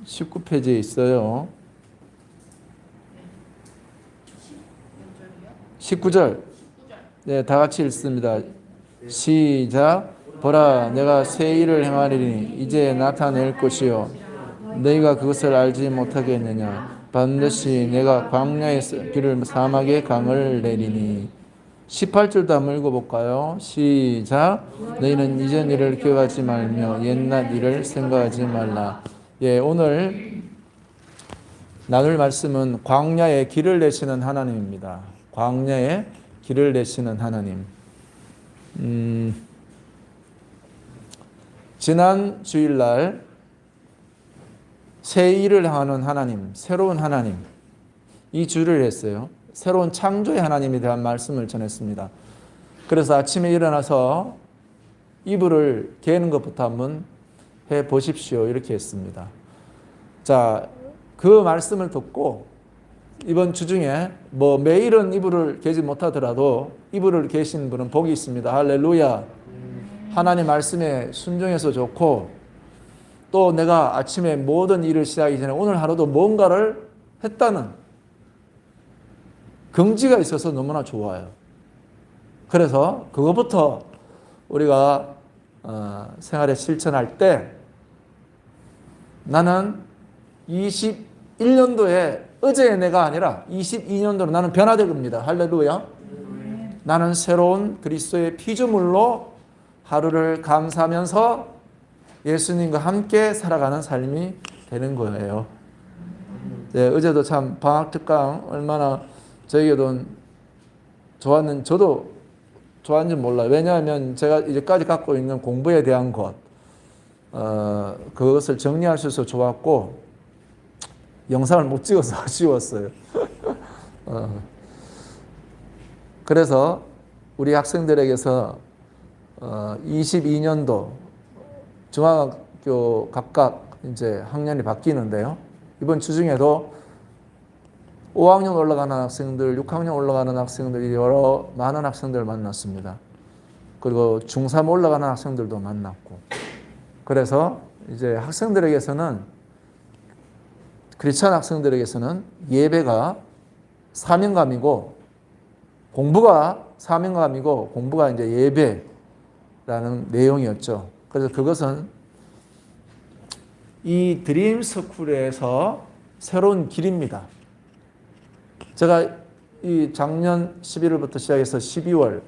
19페이지에 있어요. 19절. 네, 다 같이 읽습니다. 시작. 보라, 내가 새 일을 행하리니 이제 나타낼 것이요 너희가 그것을 알지 못하겠느냐. 반드시 내가 광야에서 비를 사막에 강을 내리니. 18절도 한번 읽어볼까요? 시작. 너희는 이전 일을 기억하지 말며 옛날 일을 생각하지 말라. 예, 오늘 나눌 말씀은 광야에 길을 내시는 하나님입니다. 광야에 길을 내시는 하나님. 지난 주일날 새 일을 하는 하나님, 새로운 하나님, 이 주를 했어요. 새로운 창조의 하나님에 대한 말씀을 전했습니다. 그래서 아침에 일어나서 이불을 개는 것부터 한번 해 보십시오. 이렇게 했습니다. 자, 그 말씀을 듣고 이번 주 중에 뭐 매일은 이불을 개지 못하더라도 이불을 개신 분은 복이 있습니다. 할렐루야. 하나님 말씀에 순종해서 좋고, 또 내가 아침에 모든 일을 시작하기 전에 오늘 하루도 뭔가를 했다는 긍지가 있어서 너무나 좋아요. 그래서 그것부터 우리가 생활에 실천할 때 나는 21년도에 어제의 내가 아니라 22년도로 나는 변화될 겁니다. 할렐루야. 나는 새로운 그리스도의 피조물로 하루를 감사하면서 예수님과 함께 살아가는 삶이 되는 거예요. 네, 어제도 참 방학 특강 얼마나 저에게도 좋았는지 저도 좋았는지 몰라요. 왜냐하면 제가 이제까지 갖고 있는 공부에 대한 것, 그것을 정리할 수 있어서 좋았고, 영상을 못 찍어서 아쉬웠어요. 그래서 우리 학생들에게서 22년도 중학교 각각 이제 학년이 바뀌는데요. 이번 주 중에도 5학년 올라가는 학생들, 6학년 올라가는 학생들이 여러 많은 학생들을 만났습니다. 그리고 중3 올라가는 학생들도 만났고. 그래서 이제 학생들에게서는, 크리스찬 학생들에게서는 예배가 사명감이고, 공부가 사명감이고, 공부가 이제 예배라는 내용이었죠. 그래서 그것은 이 드림 스쿨에서 새로운 길입니다. 제가 이 작년 11월부터 시작해서 12월,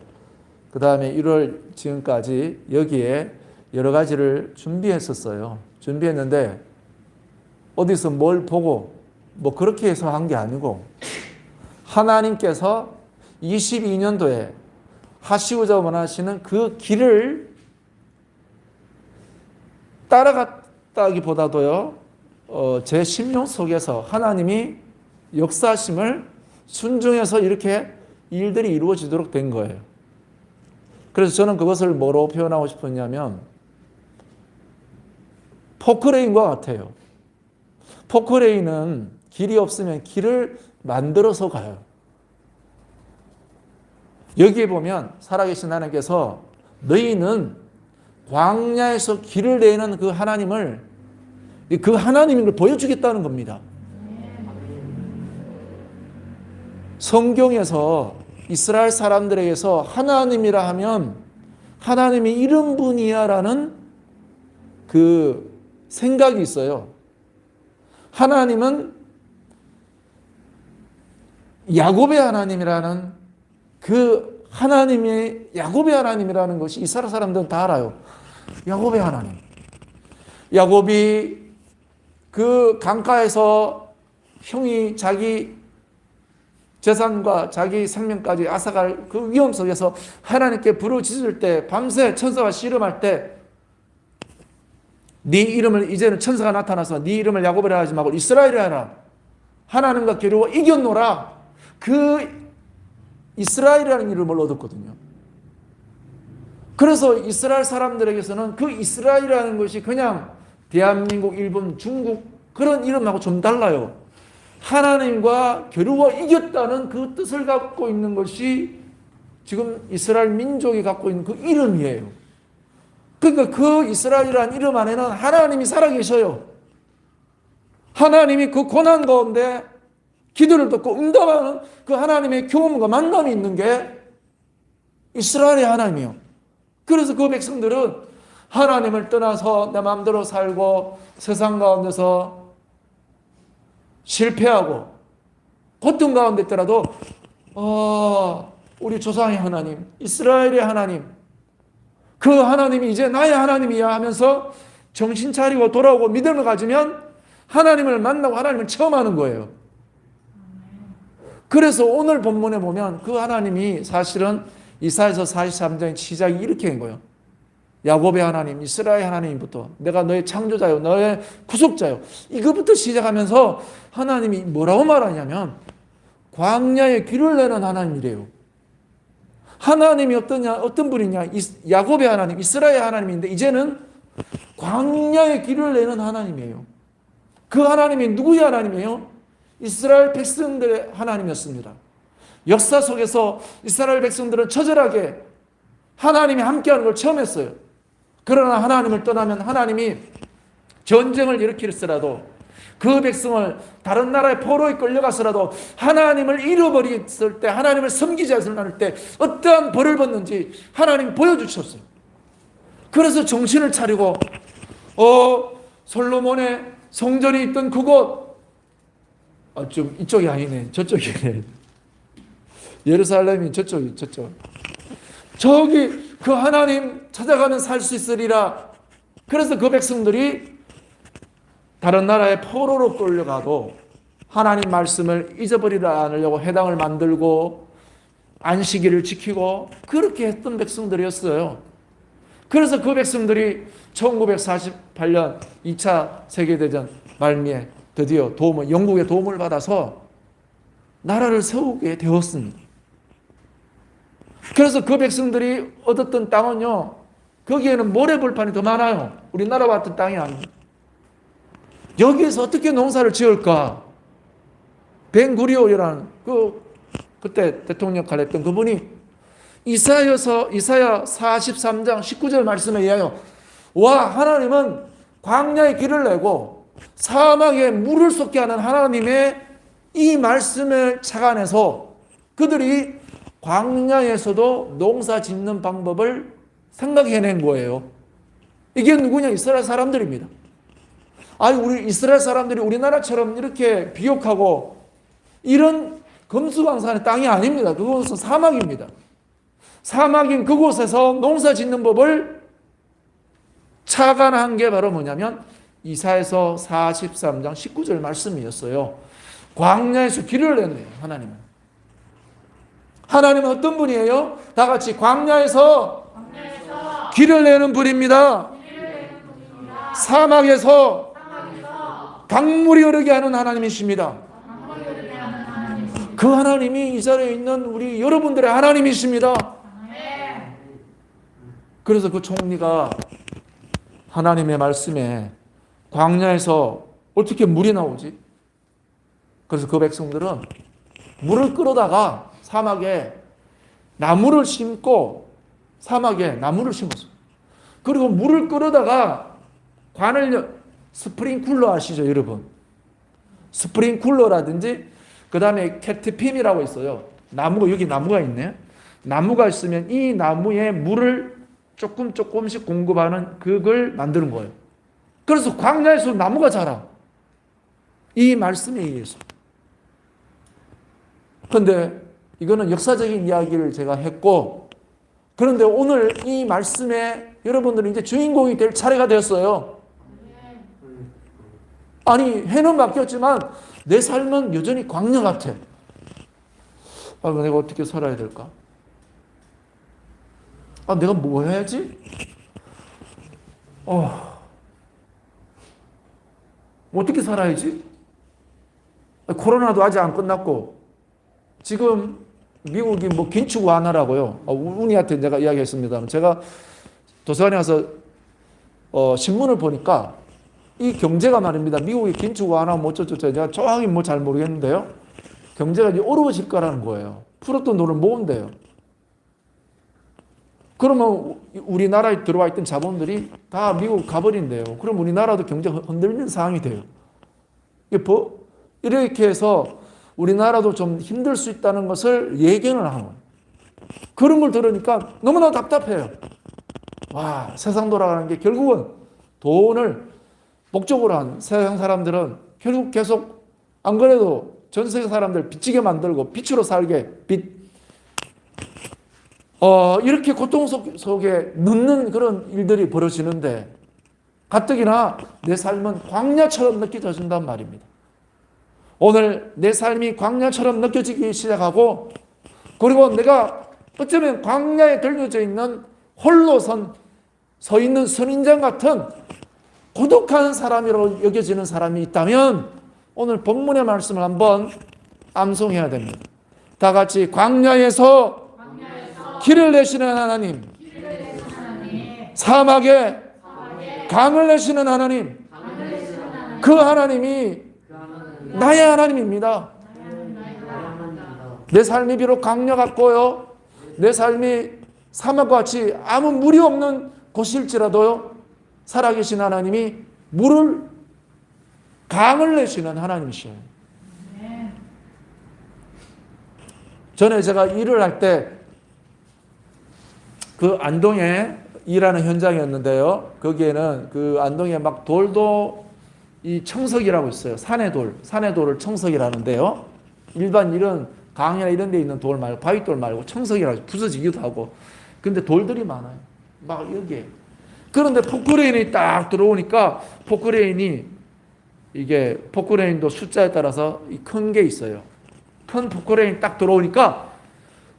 그 다음에 1월 지금까지 여기에 여러 가지를 준비했었어요. 준비했는데 어디서 뭘 보고 뭐 그렇게 해서 한 게 아니고, 하나님께서 22년도에 하시고자 원하시는 그 길을 따라갔다기보다도요, 제 심령 속에서 하나님이 역사하심을 순종해서 이렇게 일들이 이루어지도록 된 거예요. 그래서 저는 그것을 뭐로 표현하고 싶었냐면 포크레인과 같아요. 포크레인은 길이 없으면 길을 만들어서 가요. 여기에 보면 살아계신 하나님께서 너희는 광야에서 길을 내는 그 하나님을, 그 하나님을 보여주겠다는 겁니다. 성경에서 이스라엘 사람들에게서 하나님이라 하면 하나님이 이런 분이야 라는 그 생각이 있어요. 하나님은 야곱의 하나님이라는 그 하나님의, 야곱의 하나님이라는 것이 이스라엘 사람들은 다 알아요. 야곱의 하나님. 야곱이 그 강가에서 형이 자기 재산과 자기 생명까지 앗아갈 그 위험 속에서 하나님께 부르짖을 때, 밤새 천사가 씨름할 때, 네 이름을, 이제는 천사가 나타나서 네 이름을 야곱이라 하지 말고 이스라엘이라 하라. 하나님과 겨루어 이겼노라. 그 이스라엘이라는 이름을 얻었거든요. 그래서 이스라엘 사람들에게서는 그 이스라엘이라는 것이 그냥 대한민국, 일본, 중국 그런 이름하고 좀 달라요. 하나님과 겨루어 이겼다는 그 뜻을 갖고 있는 것이 지금 이스라엘 민족이 갖고 있는 그 이름이에요. 그러니까 그 이스라엘이라는 이름 안에는 하나님이 살아계셔요. 하나님이 그 고난 가운데 기도를 듣고 응답하는 그 하나님의 경험과 만남이 있는 게 이스라엘의 하나님이요. 그래서 그 백성들은 하나님을 떠나서 내 마음대로 살고 세상 가운데서 실패하고 고통 가운데 있더라도 우리 조상의 하나님, 이스라엘의 하나님, 그 하나님이 이제 나의 하나님이야 하면서 정신 차리고 돌아오고 믿음을 가지면 하나님을 만나고 하나님을 체험하는 거예요. 그래서 오늘 본문에 보면 그 하나님이 사실은 이사야서 43장의 시작이 이렇게 된 거예요. 야곱의 하나님, 이스라엘 하나님부터 내가 너의 창조자요, 너의 구속자요. 이거부터 시작하면서 하나님이 뭐라고 말하냐면 광야에 길을 내는 하나님이래요. 하나님이 어떤 분이냐? 야곱의 하나님, 이스라엘 하나님인데 이제는 광야에 길을 내는 하나님이에요. 그 하나님이 누구의 하나님이에요? 이스라엘 백성들의 하나님이었습니다. 역사 속에서 이스라엘 백성들은 처절하게 하나님이 함께하는 걸 처음 했어요. 그러나 하나님을 떠나면 하나님이 전쟁을 일으키더라도 그 백성을 다른 나라의 포로에 끌려가서라도 하나님을 잃어버렸을 때, 하나님을 섬기지 않을 때 어떠한 벌을 받는지 하나님이 보여주셨어요. 그래서 정신을 차리고 솔로몬의 성전이 있던 그곳, 좀 이쪽이 아니네, 저쪽이네. 예루살렘이 저쪽. 저기 그 하나님 찾아가면 살 수 있으리라. 그래서 그 백성들이 다른 나라의 포로로 끌려가도 하나님 말씀을 잊어버리라 않으려고 회당을 만들고 안식일을 지키고 그렇게 했던 백성들이었어요. 그래서 그 백성들이 1948년 2차 세계대전 말미에 드디어 영국의 도움을 받아서 나라를 세우게 되었습니다. 그래서 그 백성들이 얻었던 땅은요, 거기에는 모래벌판이 더 많아요. 우리나라와 같은 땅이 아닙니다. 여기에서 어떻게 농사를 지을까? 벤구리온이라는 그때 대통령 역할을 했던 그분이 이사야 43장 19절 말씀에 의하여 하나님은 광야에 길을 내고 사막에 물을 쏟게 하는 하나님의 이 말씀을 착안해서 그들이 광야에서도 농사 짓는 방법을 생각해낸 거예요. 이게 누구냐? 이스라엘 사람들입니다. 우리 이스라엘 사람들이 우리나라처럼 이렇게 비옥하고 이런 금수강산의 땅이 아닙니다. 그곳은 사막입니다. 사막인 그곳에서 농사 짓는 법을 착안한 게 바로 뭐냐면 이사야서 43장 19절 말씀이었어요. 광야에서 길을 냈네요. 하나님은 어떤 분이에요? 다 같이 광야에서 길을 내는 분입니다. 사막에서 강물이 흐르게 하는 하나님이십니다. 그 하나님이 이 자리에 있는 우리 여러분들의 하나님이십니다. 그래서 그 총리가 하나님의 말씀에 광야에서 어떻게 물이 나오지? 그래서 그 백성들은 물을 끌어다가 사막에 나무를 심고 사막에 나무를 심었어요. 그리고 물을 끌어다가 스프링쿨러 아시죠, 여러분? 스프링쿨러라든지 그 다음에 캐트핌이라고 있어요. 여기 나무가 있네. 나무가 있으면 이 나무에 물을 조금씩 공급하는 그걸 만드는 거예요. 그래서 광야에서 나무가 자라. 이 말씀에 의해서. 그런데 이거는 역사적인 이야기를 제가 했고, 그런데 오늘 이 말씀에 여러분들은 이제 주인공이 될 차례가 되었어요. 해는 바뀌었지만 내 삶은 여전히 광야 같아. 내가 어떻게 살아야 될까? 내가 뭐 해야지? 어떻게 살아야지? 코로나도 아직 안 끝났고 지금 미국이 긴축 완화라고요. 운이한테 제가 이야기했습니다. 제가 도서관에 가서 신문을 보니까 이 경제가 말입니다. 미국이 긴축 완화 어쩌고 제가 정확히 잘 모르겠는데요. 경제가 이제 어려워질 거라는 거예요. 풀었던 돈을 모은대요. 그러면 우리나라에 들어와 있던 자본들이 다 미국 가버린대요. 그럼 우리나라도 경제가 흔들리는 상황이 돼요. 이렇게 해서 우리나라도 좀 힘들 수 있다는 것을 예견을 하는 거예요. 그런 걸 들으니까 너무나 답답해요. 와, 세상 돌아가는 게 결국은 돈을 목적으로 한 세상 사람들은 결국 계속 안 그래도 전 세계 사람들 빚지게 만들고 빚으로 살게 이렇게 고통 속에 눕는 그런 일들이 벌어지는데 가뜩이나 내 삶은 광야처럼 느껴진단 말입니다. 오늘 내 삶이 광야처럼 느껴지기 시작하고 그리고 내가 어쩌면 광야에 들려져 있는 홀로 서 있는 선인장 같은 고독한 사람이라고 여겨지는 사람이 있다면 오늘 본문의 말씀을 한번 암송해야 됩니다. 다 같이 광야에서 길을 내시는 하나님, 사막에 강을 내시는 하나님, 그 하나님이 나의 하나님입니다. 내 삶이 비록 광야 같고요, 내 삶이 사막과 같이 아무 물이 없는 곳일지라도요, 살아계신 하나님이 강을 내시는 하나님이시에요. 전에 제가 일을 할 때 그 안동에 일하는 현장이었는데요. 거기에는 그 안동에 막 돌도 이 청석이라고 있어요. 산의 돌을 청석이라는데요. 일반 이런 강이나 이런 데 있는 돌 말고 바위돌 말고 청석이라고 부서지기도 하고. 근데 돌들이 많아요. 막 여기에. 그런데 포크레인이 딱 들어오니까 포크레인도 숫자에 따라서 큰 게 있어요. 큰 포크레인 딱 들어오니까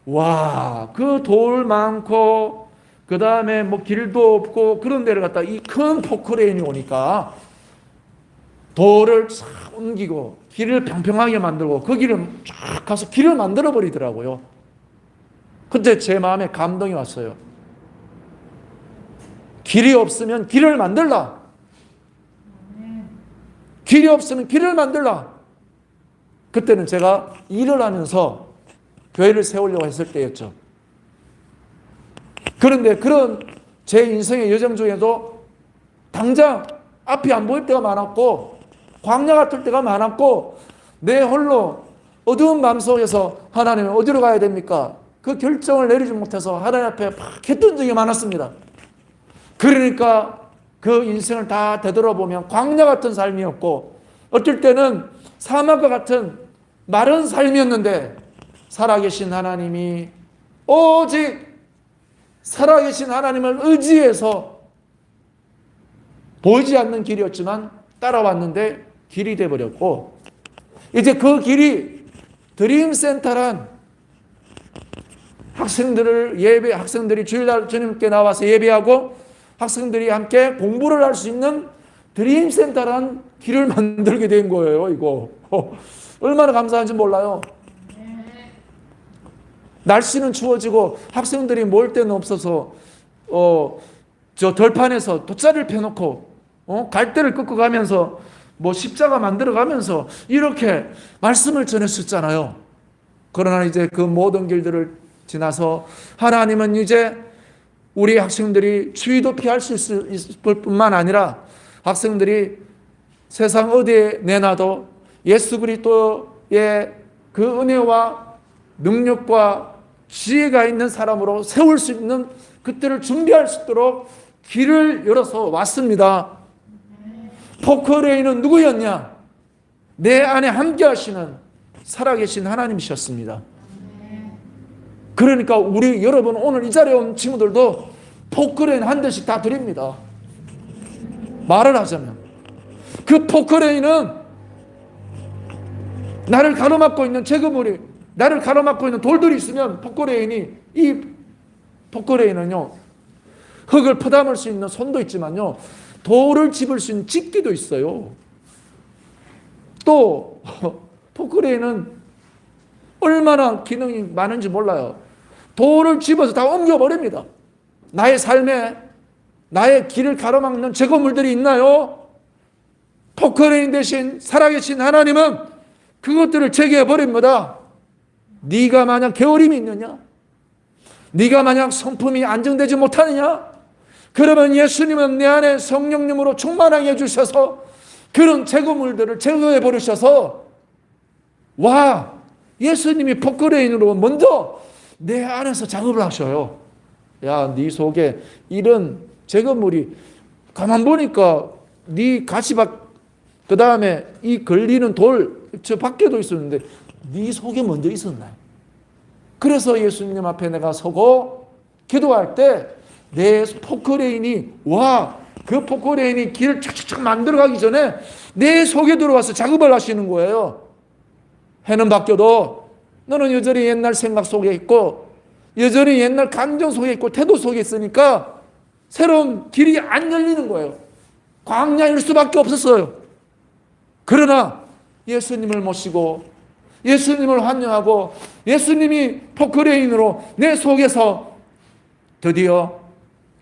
와, 그 돌 많고 그 다음에 뭐 길도 없고 그런 데를 갖다 이 큰 포크레인이 오니까 돌을 싹 옮기고 길을 평평하게 만들고 거기를 쫙 가서 길을 만들어 버리더라고요. 그때 제 마음에 감동이 왔어요. 길이 없으면 길을 만들라. 길이 없으면 길을 만들라. 그때는 제가 일을 하면서 교회를 세우려고 했을 때였죠. 그런데 그런 제 인생의 여정 중에도 당장 앞이 안 보일 때가 많았고 광야 같을 때가 많았고 내 홀로 어두운 마음속에서 하나님 어디로 가야 됩니까? 그 결정을 내리지 못해서 하나님 앞에 막 했던 적이 많았습니다. 그러니까 그 인생을 다 되돌아보면 광야 같은 삶이었고 어쩔 때는 사막과 같은 마른 삶이었는데 살아계신 하나님이 오직 살아계신 하나님을 의지해서 보이지 않는 길이었지만 따라왔는데 길이 되어버렸고 이제 그 길이 드림센터란 학생들이 주일날 주님께 나와서 예배하고 학생들이 함께 공부를 할 수 있는 드림센터란 길을 만들게 된 거예요. 이거 얼마나 감사한지 몰라요. 날씨는 추워지고 학생들이 모일 데는 없어서 저 덜판에서 돗자리를 펴놓고 갈대를 꺾어 가면서 뭐 십자가 만들어 가면서 이렇게 말씀을 전했었잖아요. 그러나 이제 그 모든 길들을 지나서 하나님은 이제 우리 학생들이 추위도 피할 수 있을 뿐만 아니라 학생들이 세상 어디에 내놔도 예수 그리스도의 그 은혜와 능력과 지혜가 있는 사람으로 세울 수 있는 그때를 준비할 수 있도록 길을 열어서 왔습니다. 포크레인은 누구였냐? 내 안에 함께 하시는 살아계신 하나님이셨습니다. 그러니까 우리 여러분 오늘 이 자리에 온 친구들도 포크레인 한 대씩 다 드립니다. 말을 하자면 그 포크레인은 나를 가로막고 있는 제거물이 나를 가로막고 있는 돌들이 있으면 이 포크레인은요 흙을 퍼담을 수 있는 손도 있지만요 돌을 집을 수 있는 집기도 있어요. 또 포크레인은 얼마나 기능이 많은지 몰라요. 돌을 집어서 다 옮겨버립니다. 나의 삶에 나의 길을 가로막는 제거물들이 있나요? 포크레인 대신 살아계신 하나님은 그것들을 제거해버립니다. 네가 만약 게으름이 있느냐? 네가 만약 성품이 안정되지 못하느냐? 그러면 예수님은 내 안에 성령님으로 충만하게 해주셔서 그런 제거물들을 제거해 버리셔서 예수님이 포크레인으로 먼저 내 안에서 작업을 하셔요. 야, 네 속에 이런 제거물이 가만 보니까 네 가시밭 그 다음에 이 걸리는 돌 저 밖에도 있었는데 네 속에 먼저 있었나요? 그래서 예수님 앞에 내가 서고 기도할 때 내 포크레인이 그 포크레인이 길을 착착착 만들어가기 전에 내 속에 들어와서 작업을 하시는 거예요. 해는 바뀌어도 너는 여전히 옛날 생각 속에 있고 여전히 옛날 감정 속에 있고 태도 속에 있으니까 새로운 길이 안 열리는 거예요. 광야일 수밖에 없었어요. 그러나 예수님을 모시고 예수님을 환영하고 예수님이 포크레인으로 내 속에서 드디어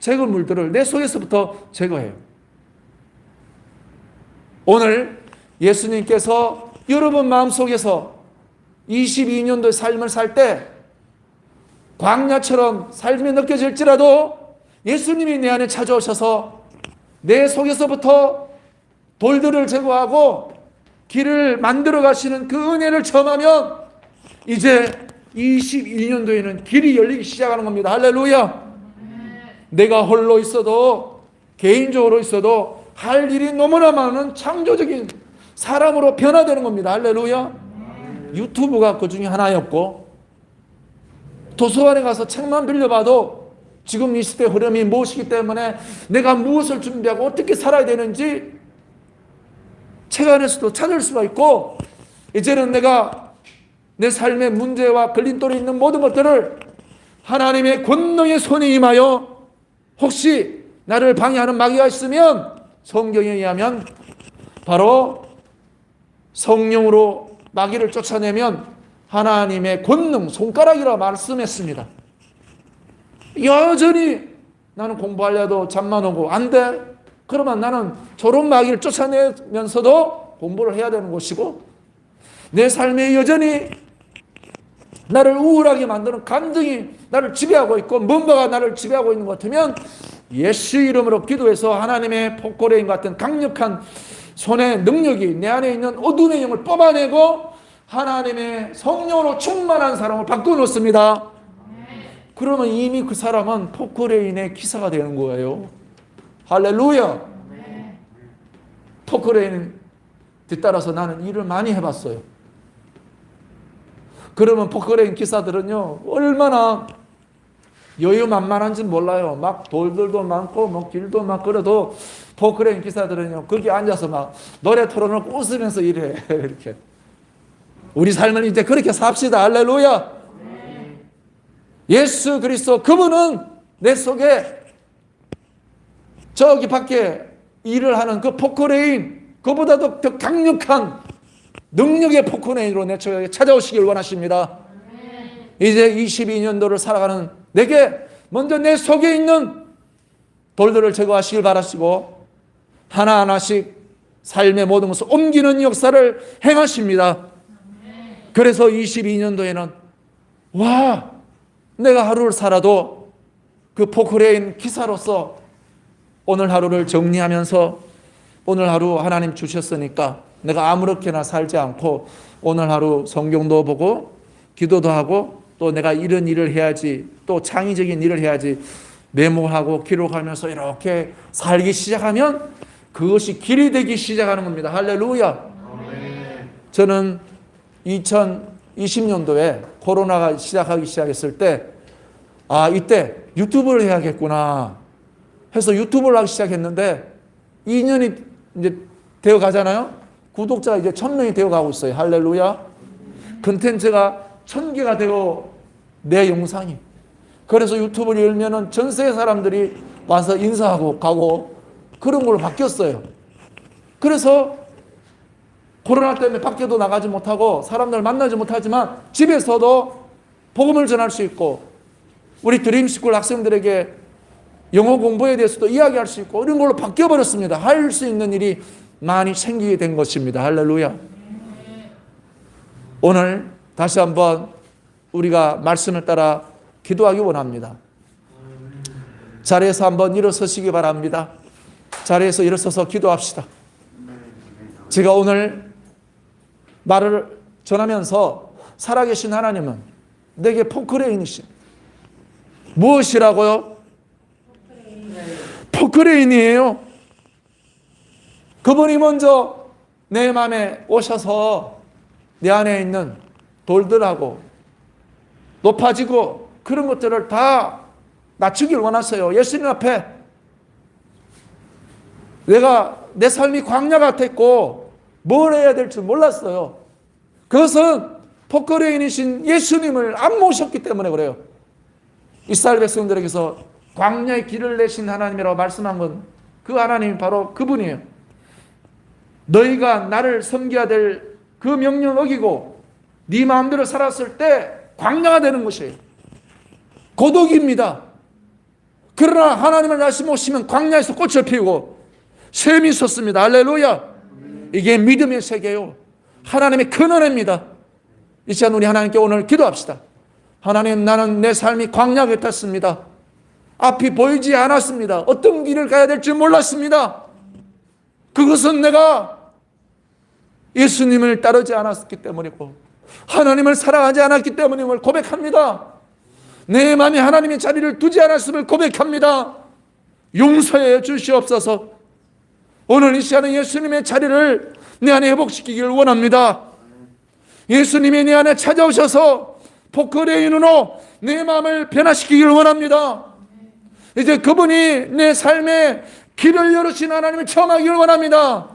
제거물들을 내 속에서부터 제거해요. 오늘 예수님께서 여러분 마음속에서 22년도의 삶을 살 때 광야처럼 삶이 느껴질지라도 예수님이 내 안에 찾아오셔서 내 속에서부터 돌들을 제거하고 길을 만들어 가시는 그 은혜를 체험하면 이제 22년도에는 길이 열리기 시작하는 겁니다. 할렐루야. 내가 홀로 있어도 개인적으로 있어도 할 일이 너무나 많은 창조적인 사람으로 변화되는 겁니다. 할렐루야. 유튜브가 그 중에 하나였고 도서관에 가서 책만 빌려봐도 지금 이 시대 흐름이 무엇이기 때문에 내가 무엇을 준비하고 어떻게 살아야 되는지 책 안에서도 찾을 수가 있고 이제는 내가 내 삶의 문제와 걸림돌이 있는 모든 것들을 하나님의 권능의 손에 임하여 혹시 나를 방해하는 마귀가 있으면 성경에 의하면 바로 성령으로 마귀를 쫓아내면 하나님의 권능 손가락이라 말씀했습니다. 여전히 나는 공부하려도 잠만 오고 안 돼. 그러면 나는 저런 마귀를 쫓아내면서도 공부를 해야 되는 것이고 내 삶에 여전히 나를 우울하게 만드는 감정이 나를 지배하고 있고 뭔가가 나를 지배하고 있는 것 같으면 예수 이름으로 기도해서 하나님의 포크레인 같은 강력한 손의 능력이 내 안에 있는 어둠의 영을 뽑아내고 하나님의 성령으로 충만한 사람을 바꿔놓습니다. 그러면 이미 그 사람은 포크레인의 기사가 되는 거예요. 할렐루야. 포크레인 뒤따라서 나는 일을 많이 해봤어요. 그러면 포크레인 기사들은요 얼마나 여유만만한지 몰라요. 막 돌들도 많고 뭐 길도 막 그래도 포크레인 기사들은요 거기 앉아서 막 노래 틀어놓고 웃으면서 일해. 이렇게 우리 삶은 이제 그렇게 삽시다. 할렐루야. 예수 그리스도 그분은 내 속에 저기 밖에 일을 하는 그 포크레인 그보다도 더 강력한 능력의 포크레인으로 내 속에 찾아오시길 원하십니다. 이제 22년도를 살아가는 내게 먼저 내 속에 있는 돌들을 제거하시길 바라시고 하나하나씩 삶의 모든 것을 옮기는 역사를 행하십니다. 그래서 22년도에는 내가 하루를 살아도 그 포크레인 기사로서 오늘 하루를 정리하면서 오늘 하루 하나님 주셨으니까 내가 아무렇게나 살지 않고 오늘 하루 성경도 보고 기도도 하고 또 내가 이런 일을 해야지 또 창의적인 일을 해야지 메모하고 기록하면서 이렇게 살기 시작하면 그것이 길이 되기 시작하는 겁니다. 할렐루야. 저는 2020년도에 코로나가 시작했을 때 이때 유튜브를 해야겠구나 해서 유튜브를 하기 시작했는데 2년이 이제 되어 가잖아요. 구독자가 이제 1000명이 되어 가고 있어요. 할렐루야. 컨텐츠가 1000개가 되고 내 영상이 그래서 유튜브를 열면은 전 세계 사람들이 와서 인사하고 가고 그런 걸로 바뀌었어요. 그래서 코로나 때문에 밖에도 나가지 못하고 사람들 만나지 못하지만 집에서도 복음을 전할 수 있고 우리 드림스쿨 학생들에게 영어 공부에 대해서도 이야기할 수 있고 이런 걸로 바뀌어버렸습니다. 할 수 있는 일이 많이 생기게 된 것입니다. 할렐루야. 오늘 다시 한번 우리가 말씀을 따라 기도하기 원합니다. 자리에서 한번 일어서시기 바랍니다. 자리에서 일어서서 기도합시다. 제가 오늘 말을 전하면서 살아계신 하나님은 내게 포크레인이신 무엇이라고요? 포크레인이에요. 그분이 먼저 내 마음에 오셔서 내 안에 있는 돌들하고 높아지고 그런 것들을 다 낮추길 원하세요. 예수님 앞에 내가 내 삶이 광야 같았고 뭘 해야 될지 몰랐어요. 그것은 포크레인이신 예수님을 안 모셨기 때문에 그래요. 이스라엘 백성들에게서 광야의 길을 내신 하나님이라고 말씀한 건 그 하나님이 바로 그분이에요. 너희가 나를 섬겨야 될 그 명령 어기고 네 마음대로 살았을 때 광야가 되는 것이에요. 고독입니다. 그러나 하나님을 다시 모시면 광야에서 꽃을 피우고 샘이 솟습니다. 할렐루야. 이게 믿음의 세계요. 하나님의 큰 은혜입니다. 이 시간 우리 하나님께 오늘 기도합시다. 하나님, 나는 내 삶이 광야 같았습니다. 앞이 보이지 않았습니다. 어떤 길을 가야 될지 몰랐습니다. 그것은 내가 예수님을 따르지 않았기 때문이고 하나님을 사랑하지 않았기 때문임을 고백합니다. 내 마음에 하나님의 자리를 두지 않았음을 고백합니다. 용서해 주시옵소서. 오늘 이 시간에 예수님의 자리를 내 안에 회복시키기를 원합니다. 예수님이 내 안에 찾아오셔서 포크레인으로 내 마음을 변화시키기를 원합니다. 이제 그분이 내 삶의 길을 열으신 하나님을 체험하기를 원합니다.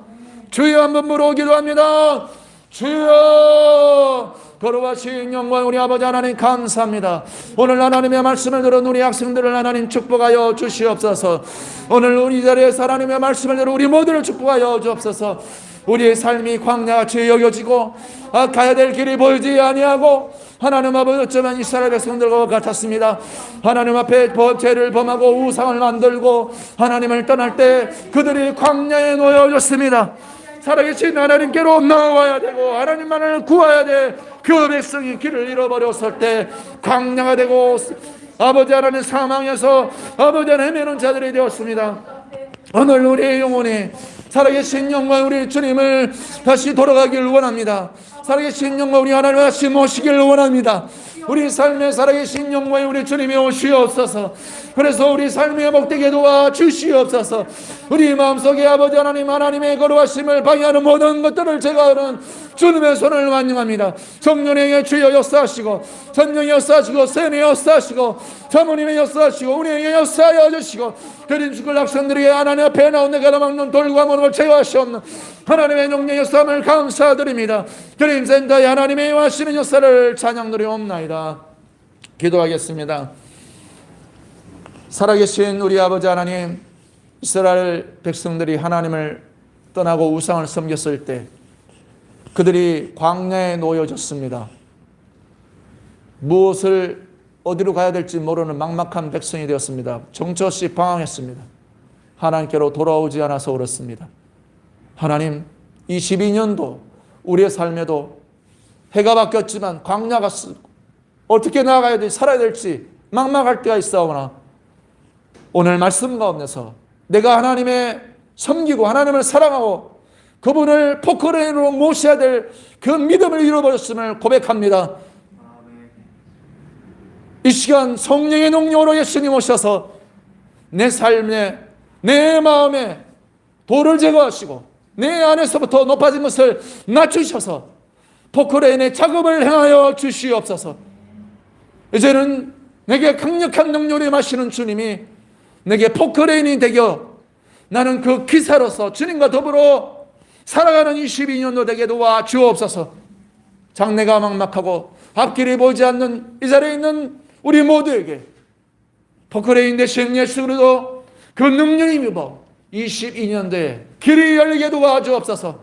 주여 한번 물어보기도 합니다. 주여, 거룩하신 영광 우리 아버지 하나님 감사합니다. 오늘 하나님의 말씀을 들은 우리 학생들을 하나님 축복하여 주시옵소서. 오늘 우리 자리에서 하나님의 말씀을 들은 우리 모두를 축복하여 주옵소서. 우리의 삶이 광야같이 여겨지고 가야 될 길이 보이지 아니하고 하나님 아버지 어쩌면 이스라엘 백성들과 같았습니다. 하나님 앞에 죄를 범하고 우상을 만들고 하나님을 떠날 때 그들이 광야에 놓여졌습니다. 살아계신 하나님께로 나와야 되고 하나님만을 구해야 돼. 그 백성이 길을 잃어버렸을 때 광야가 되고 아버지 하나님 사망해서 아버지 하나님 헤매는 자들이 되었습니다. 오늘 우리의 영혼이 살아계신 영광 우리 주님을 다시 돌아가기를 원합니다. 살아계신 영광 우리 하나님을 다시 모시기를 원합니다. 우리 삶에 살아계신 영광 우리 주님이 오시옵소서. 그래서 우리 삶이 회복되게 도와주시옵소서. 우리 마음속에 아버지 하나님 하나님의 거룩하심을 방해하는 모든 것들을 제거하는 주님의 손을 완영합니다. 성령의 주여 역사하시고 전령의 역사하시고 세뇌 역사하시고 자모님의 역사하시고 우리에게 역사하여 주시고 그린 죽을 학생들에게 하나님 앞에 나온 내가 막는 돌과 무릎을 제거하시옵는 하나님의 영의 역사함을 감사드립니다. 그림센터의 하나님의 하시는 역사를 찬양드리옵나이다. 기도하겠습니다. 살아계신 우리 아버지 하나님, 이스라엘 백성들이 하나님을 떠나고 우상을 섬겼을 때 그들이 광야에 놓여졌습니다. 무엇을 어디로 가야 될지 모르는 막막한 백성이 되었습니다. 정처 없이 방황했습니다. 하나님께로 돌아오지 않아서 그렇습니다. 하나님, 22년도 우리의 삶에도 해가 바뀌었지만 광야가 어떻게 나아가야 될지 살아야 될지 막막할 때가 있사오나 오늘 말씀 가운데서 내가 하나님의 섬기고 하나님을 사랑하고 그분을 포크레인으로 모셔야 될 그 믿음을 잃어버렸음을 고백합니다. 이 시간 성령의 능력으로 예수님 오셔서 내 삶에 내 마음에 돌을 제거하시고 내 안에서부터 높아진 것을 낮추셔서 포크레인의 작업을 행하여 주시옵소서. 이제는 내게 강력한 능력을 마시는 주님이 내게 포크레인이 되겨 나는 그 기사로서 주님과 더불어 살아가는 22년도 되게 도와 주옵소서. 장래가 막막하고 앞길이 보이지 않는 이 자리에 있는 우리 모두에게 포크레인 대신 예수 그리스도 그 능력이 입어 22년도에 길이 열리게 도와 주옵소서.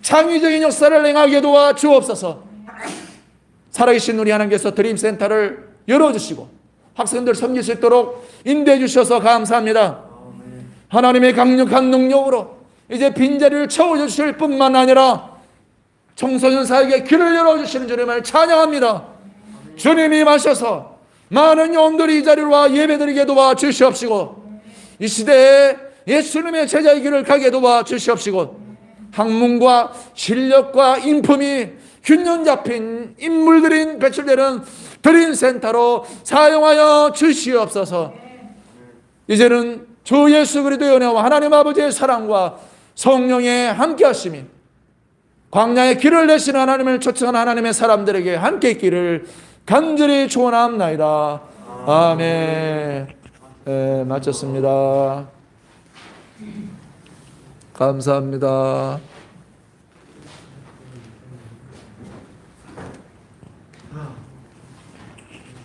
창의적인 역사를 행하게 도와 주옵소서. 살아계신 우리 하나님께서 드림센터를 열어주시고 학생들 섬길 수 있도록 인도해 주셔서 감사합니다. 하나님의 강력한 능력으로 이제 빈자리를 채워주실 뿐만 아니라 청소년 사에게 길을 열어주시는 주님을 찬양합니다. 주님이 마셔서 많은 영혼들이 이 자리로 와 예배드리게 도와주시옵시고 이 시대에 예수님의 제자의 길을 가게 도와주시옵시고 학문과 실력과 인품이 균형 잡힌 인물들인 배출되는 드림센터로 사용하여 주시옵소서. 이제는 주 예수 그리스도의 은혜와 하나님 아버지의 사랑과 성령의 함께 하심이 광야의 길을 내시는 하나님을 초청한 하나님의 사람들에게 함께 있기를 간절히 축원합나이다. 아멘. 네, 마쳤습니다. 감사합니다.